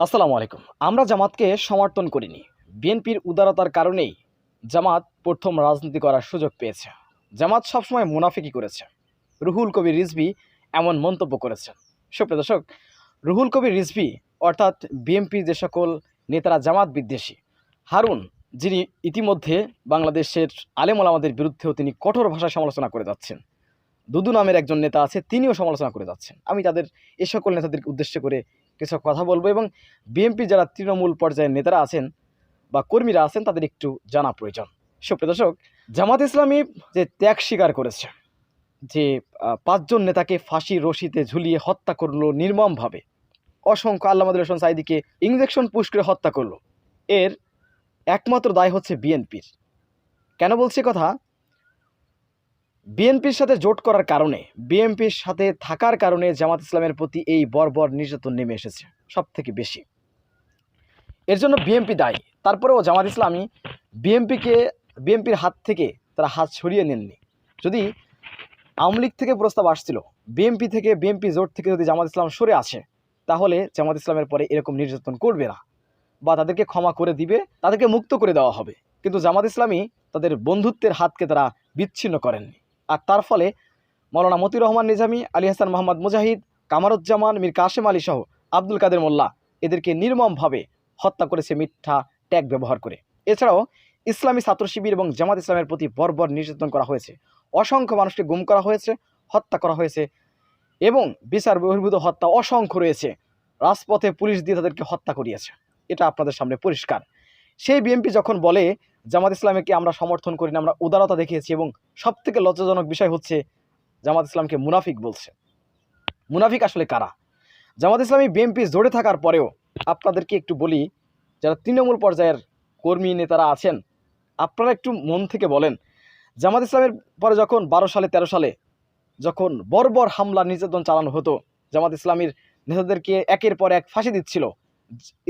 আসসালামু আলাইকুম। আমরা জামাতকে সমর্থন করিনি। বিএনপির উদারতার কারণেই জামাত প্রথম রাজনীতি করার সুযোগ পেয়েছে। জামাত সবসময় মুনাফিকি করেছে। রুহুল কবির রিজভী এমন মন্তব্য করেছেন। সুপ্রিয় দর্শক, রুহুল কবির রিজভী অর্থাৎ বিএনপির যে সকল নেতারা জামাত বিদ্বেষী, হারুন যিনি ইতিমধ্যে বাংলাদেশের আলেম ওলামাদের বিরুদ্ধেও তিনি কঠোর ভাষায় সমালোচনা করে যাচ্ছেন। দুদু নামের একজন নেতা আছে, তিনিও সমালোচনা করে যাচ্ছেন। আমি তাদের এ সকল নেতাদেরকে উদ্দেশ্য করে কিছু কথা বলবো এবং বিএনপি যারা তৃণমূল পর্যায়ের নেতারা আছেন বা কর্মীরা আছেন তাদের একটু জানা প্রয়োজন। সুপ্রিয় দর্শক, জামাত ইসলামী যে ত্যাগ স্বীকার করেছে, যে ৫ জন নেতাকে ফাঁসি রশিতে ঝুলিয়ে হত্যা করলো নির্মমভাবে, অসংখ্য আল্লামা হোসেন সাঈদীকে ইঞ্জেকশন পুশ করে হত্যা করলো, এর একমাত্র দায় হচ্ছে বিএনপির। কেন বলছি কথা? বিএনপির সাথে জোট করার কারণে, বিএনপির সাথে থাকার কারণে জামাত ইসলামের প্রতি এই বর্বর নির্যাতন নেমে এসেছে সব থেকে বেশি। এর জন্য বিএনপি দায়ী। তারপরেও জামাত ইসলামী বিএনপির হাত থেকে তারা হাত সরিয়ে নেননি। যদি আওয়ামী লীগ থেকে প্রস্তাব আসছিল, বিএনপি জোট থেকে যদি জামাত ইসলাম সরে আসে, তাহলে জামাত ইসলামের পরে এরকম নির্যাতন করবে না বা তাদেরকে ক্ষমা করে দিবে, তাদেরকে মুক্ত করে দেওয়া হবে। কিন্তু জামাত ইসলামী তাদের বন্ধুত্বের হাতকে তারা বিচ্ছিন্ন করেননি। আর তার ফলে মৌলানা মতিউর রহমান নিজামী, আলী হাসান মোহাম্মদ মুজাহিদ, কামারুজ্জামান, মীর কাশেম আলী সহ আব্দুল কাদের মোল্লা এদেরকে নির্মমভাবে হত্যা করেছে মিথ্যা ট্যাগ ব্যবহার করে। এছাড়াও ইসলামী ছাত্র শিবির এবং জামাত ইসলামের প্রতি বর্বর নির্যাতন করা হয়েছে। অসংখ্য মানুষকে গুম করা হয়েছে, হত্যা করা হয়েছে এবং বিচার বহির্ভূত হত্যা অসংখ্য রয়েছে। রাজপথে পুলিশ দিয়ে তাদেরকে হত্যা করিয়েছে। এটা আপনাদের সামনে পরিষ্কার। সেই বিএনপি যখন বলে জামাত ইসলামকে আমরা সমর্থন করি না, আমরা উদারতা দেখিয়েছি, এবং সবথেকে লজ্জাজনক বিষয় হচ্ছে জামাত ইসলামকে মুনাফিক বলছে। মুনাফিক আসলে কারা? জামাত ইসলামী বিএনপি জোড়ে থাকার পরেও আপনাদেরকে একটু বলি, যারা তৃণমূল পর্যায়ের কর্মী নেতারা আছেন, আপনারা একটু মন থেকে বলেন, জামাত ইসলামের পরে যখন 12 সালে 13 সালে যখন বর্বর হামলা নির্যাতন চালানো হতো, জামাত ইসলামীর নেতাদেরকে একের পর এক ফাঁসি দিচ্ছিল,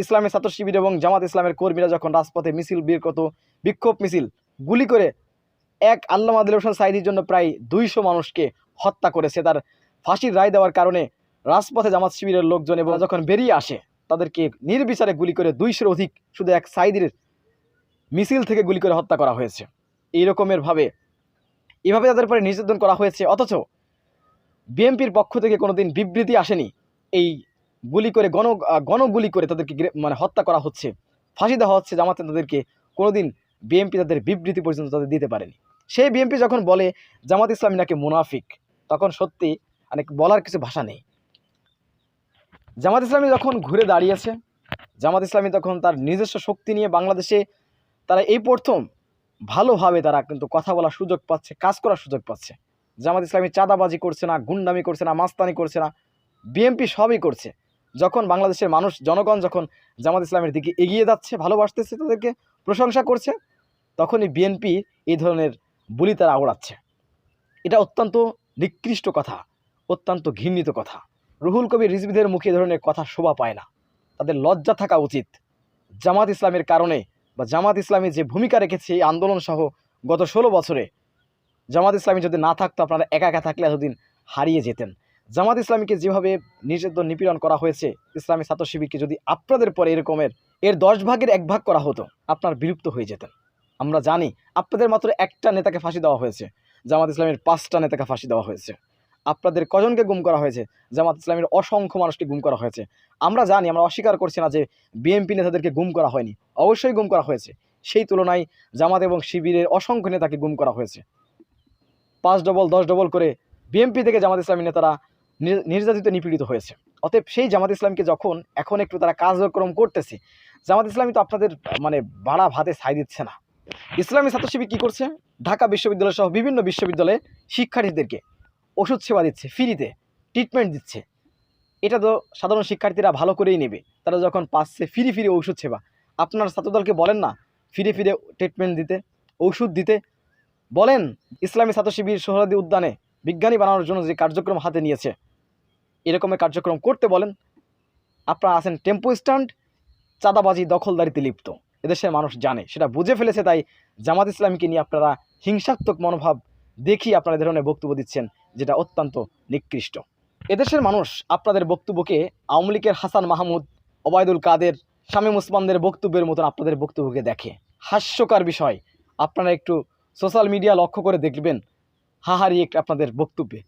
ইসলামী ছাত্র শিবির এবং জামাত ইসলামের কর্মীরা যখন রাজপথে মিছিল বের করত, বিক্ষোভ মিছিল, গুলি করে এক আল্লামা হোসেন সাঈদীর জন্য প্রায় 200 মানুষকে হত্যা করেছে। তার ফাঁসির রায় দেওয়ার কারণে রাজপথে জামাত শিবিরের লোকজন এবং যখন বেরিয়ে আসে তাদেরকে নির্বিচারে গুলি করে 200-এর অধিক শুধু এক সাঈদীর মিছিল থেকে গুলি করে হত্যা করা হয়েছে। এই রকমের এভাবে তাদের পরে নির্যাতন করা হয়েছে, অথচ বিএনপির পক্ষ থেকে কোনোদিন বিবৃতি আসেনি। এই গুলি করে গণগুলি করে তাদেরকে হত্যা করা হচ্ছে, ফাঁসি দেওয়া হচ্ছে জামাতে, তাদেরকে কোনোদিন বিএনপি তাদের বিবৃতি পর্যন্ত তাদের দিতে পারেনি। সেই বিএনপি যখন বলে জামাত ইসলামী নাকি মুনাফিক, তখন সত্যি বলার কিছু ভাষা নেই। জামাত ইসলামী যখন ঘুরে দাঁড়িয়েছে, জামাত ইসলামী তখন তার নিজস্ব শক্তি নিয়ে বাংলাদেশে তারা এই প্রথম ভালোভাবে তারা কিন্তু কথা বলার সুযোগ পাচ্ছে, কাজ করার সুযোগ পাচ্ছে। জামাত ইসলামী চাঁদাবাজি করছে না, গুন্ডামি করছে না, মাস্তানি করছে না, বিএনপি সবই করছে। যখন বাংলাদেশের মানুষ, জনগণ যখন জামাত ইসলামের দিকে এগিয়ে যাচ্ছে, ভালোবাসতেছে, তাদেরকে প্রশংসা করছে, তখনই বিএনপি এই ধরনের বুলি তারা ওড়াচ্ছে। এটা অত্যন্ত নিকৃষ্ট কথা, অত্যন্ত ঘৃণিত কথা। রুহুল কবির রিজভীদের মুখে এ ধরনের কথা শোভা পায় না। তাদের লজ্জা থাকা উচিত। জামাত ইসলামের কারণে বা জামাত ইসলামী যে ভূমিকা রেখেছে এই আন্দোলন সহ গত 16 বছরে, জামাত ইসলামী যদি না থাকতো, আপনারা একা একা থাকলে এতদিন হারিয়ে যেতেন। জামাত ইসলামীকে যেভাবে নির্যাতন নিপীড়ন করা হয়েছে, ইসলামী ছাত্র শিবিরকে যদি আপনাদের পরে এর 10 ভাগের 1 ভাগ করা হতো, আপনার বিলুপ্ত হয়ে যেতেন। আমরা জানি আপনাদের মাত্র একটা নেতাকে ফাঁসি দেওয়া হয়েছে, জামাত ইসলামের 5টা নেতাকে ফাঁসি দেওয়া হয়েছে। আপনাদের কজনকে গুম করা হয়েছে? জামাত ইসলামের অসংখ্য মানুষকে গুম করা হয়েছে। আমরা জানি, আমরা অস্বীকার করছি না যে বিএনপি নেতাদেরকে গুম করা হয়নি, অবশ্যই গুম করা হয়েছে। সেই তুলনায় জামাত এবং শিবিরের অসংখ্য নেতাকে গুম করা হয়েছে। 5 ডবল 10 ডবল করে বিএনপি থেকে জামাত ইসলামী নেতারা নির্যাতিত, নিপীড়িত হয়েছে। অতএব সেই জামাত ইসলামকে যখন এখন একটু তারা কার্যক্রম করতেছে, জামাত ইসলামী তো আপনাদের বাড়া ভাতে ছাই দিচ্ছে না। ইসলামী ছাত্র শিবির কী করছে? ঢাকা বিশ্ববিদ্যালয় সহ বিভিন্ন বিশ্ববিদ্যালয়ে শিক্ষার্থীদেরকে ওষুধ সেবা দিচ্ছে, ফ্রিতে ট্রিটমেন্ট দিচ্ছে। এটা তো সাধারণ শিক্ষার্থীরা ভালো করেই নেবে। তারা যখন পাচ্ছে ফ্রি ওষুধ সেবা, আপনার ছাত্রদলকে বলেন না ফ্রি ট্রিটমেন্ট দিতে, ওষুধ দিতে? বলেন ইসলামী ছাত্র শিবির সোহরাওয়ার্দী উদ্যানে বিজ্ঞানী বানানোর জন্য যে কার্যক্রম হাতে নিয়েছে, এরকমের কার্যক্রম করতে বলেন। আপনারা আছেন টেম্পো স্ট্যান্ড, চাঁদাবাজি, দখলদারিতে লিপ্ত। এদেশের মানুষ জানে, সেটা বুঝে ফেলেছে। তাই জামাত ইসলামীকে নিয়ে আপনারা হিংসাত্মক মনোভাব দেখিয়ে আপনারা ধরনের বক্তব্য দিচ্ছেন, যেটা অত্যন্ত নিকৃষ্ট। এদেশের মানুষ আপনাদের বক্তব্যকে আওয়ামী লীগের হাসান মাহমুদ ওবায়দুল কাদের, শামীম ওসমানদের বক্তব্যের মতন আপনাদের বক্তব্যকে দেখে। হাস্যকর বিষয়, আপনারা একটু সোশ্যাল মিডিয়া লক্ষ্য করে দেখবেন হাহারি একটা আপনাদের বক্তব্যে।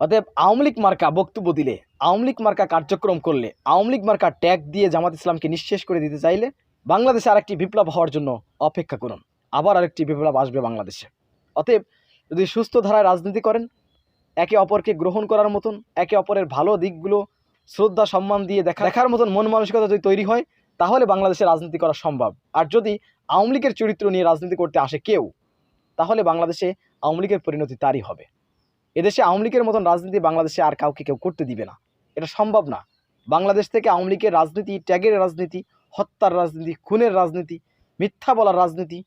অতএব আওয়ামী লীগ মার্কা বক্তব্য দিলে, আওয়ামী লীগ মার্কা কার্যক্রম করলে, আওয়ামী লীগ মার্কা ট্যাগ দিয়ে জামাত ইসলামকে নিঃশেষ করে দিতে চাইলে বাংলাদেশে আরেকটি বিপ্লব হওয়ার জন্য অপেক্ষা করুন। আবার আরেকটি বিপ্লব আসবে বাংলাদেশে। অতএব যদি সুস্থ ধারায় রাজনীতি করেন, একে অপরকে গ্রহণ করার মতন, একে অপরের ভালো দিকগুলো শ্রদ্ধা সম্মান দিয়ে দেখার মতন মন মানসিকতা যদি তৈরি হয়, তাহলে বাংলাদেশে রাজনীতি করা সম্ভব। আর যদি আওয়ামী লীগের চরিত্র নিয়ে রাজনীতি করতে আসে কেউ, তাহলে বাংলাদেশে আওয়ামী লীগের পরিণতি তারই হবে। এদেশে আওয়ামী লীগের মতন রাজনীতি বাংলাদেশে আর কাউকে কেউ করতে দিবে না, এটা সম্ভব না। বাংলাদেশ থেকে আওয়ামী লীগের রাজনীতি, ট্যাগের রাজনীতি, হত্যার রাজনীতি, খুনের রাজনীতি, মিথ্যা বলার রাজনীতি,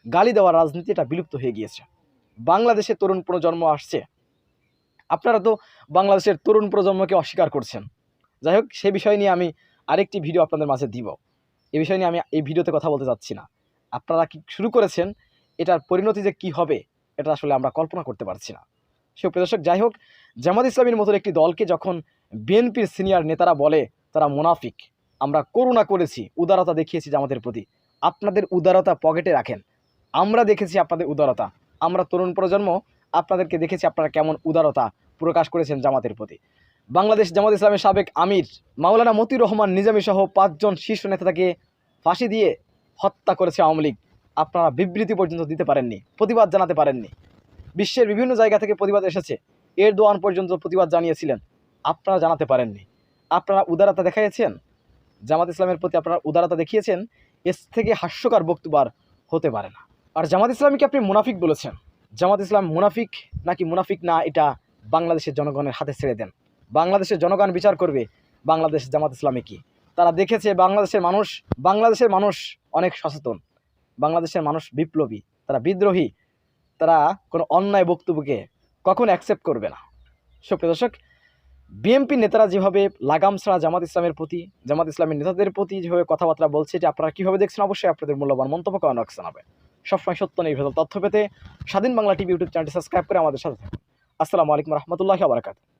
গালি দেওয়ার রাজনীতি, এটা বিলুপ্ত হয়ে গিয়েছে। বাংলাদেশে তরুণ প্রজন্ম আসছে, আপনারা তো বাংলাদেশের তরুণ প্রজন্মকে অস্বীকার করছেন। যাই হোক, সে বিষয় নিয়ে আমি আরেকটি ভিডিও আপনাদের মাঝে দিব। এই বিষয় নিয়ে আমি এই ভিডিওতে কথা বলতে চাচ্ছি না। আপনারা কি শুরু করেছেন, এটার পরিণতি যে কী হবে এটা আসলে আমরা কল্পনা করতে পারছি না। সুপ্রিয় দর্শক, যাই হোক, জামাত ইসলামীর মতো একটি দলকে যখন বিএনপির সিনিয়র নেতারা বলে তারা মুনাফিক, আমরা করুণা করেছি, উদারতা দেখিয়েছি জামাতের প্রতি, আপনাদের উদারতা পকেটে রাখেন। আমরা দেখেছি আপনাদের উদারতা, আমরা তরুণ প্রজন্ম আপনাদেরকে দেখেছি আপনারা কেমন উদারতা প্রকাশ করেছেন জামাতের প্রতি। বাংলাদেশ জামাত ইসলামের সাবেক আমির মাওলানা মতিউর রহমান নিজামী সহ 5 জন শীর্ষ নেতাকে ফাঁসি দিয়ে হত্যা করেছে আওয়ামী লীগ। আপনারা বিবৃতি পর্যন্ত দিতে পারেননি, প্রতিবাদ জানাতে পারেননি। বিশ্বের বিভিন্ন জায়গা থেকে প্রতিবাদ এসেছে, এরদোয়ান পর্যন্ত প্রতিবাদ জানিয়েছিলেন, আপনারা জানাতে পারেননি। আপনারা উদারতা দেখিয়েছেন জামাত ইসলামের প্রতি, আপনারা উদারতা দেখিয়েছেন। এর থেকে হাস্যকর বক্তব্য আর হতে পারে না। আর জামাত ইসলামীকে আপনি মুনাফিক বলেছেন। জামাত ইসলাম মুনাফিক নাকি মুনাফিক না, এটা বাংলাদেশের জনগণের হাতে ছেড়ে দেন। বাংলাদেশের জনগণ বিচার করবে বাংলাদেশ জামাত ইসলামী কি। তারা দেখেছে বাংলাদেশের মানুষ অনেক সচেতন, বাংলাদেশের মানুষ বিপ্লবী, তারা বিদ্রোহী, তারা কোনো অন্যায় বক্তব্যকে কখন অ্যাকসেপ্ট করবে না। সুপ্রিয় দর্শক, বিএনপি নেতারা যেভাবে লাগাম ছাড়া জামাত ইসলামের প্রতি, জামাত ইসলামের নেতাদের প্রতি যেভাবে কথাবার্তা বলছে, যে আপনারা কীভাবে দেখছেন, অবশ্যই আপনাদের মূল্যবান মন্তব্য কমেন্ট জানাবেন। সবসময় সত্য নির্ভেজাল তথ্য পেতে স্বাধীন বাংলা টিভি ইউটিউব চ্যানেলটি সাবস্ক্রাইব করে আমাদের সাথে থাকুন। আসসালামু আলাইকুম রহমতুল্লাহি ওয়া বারাকাতুহু।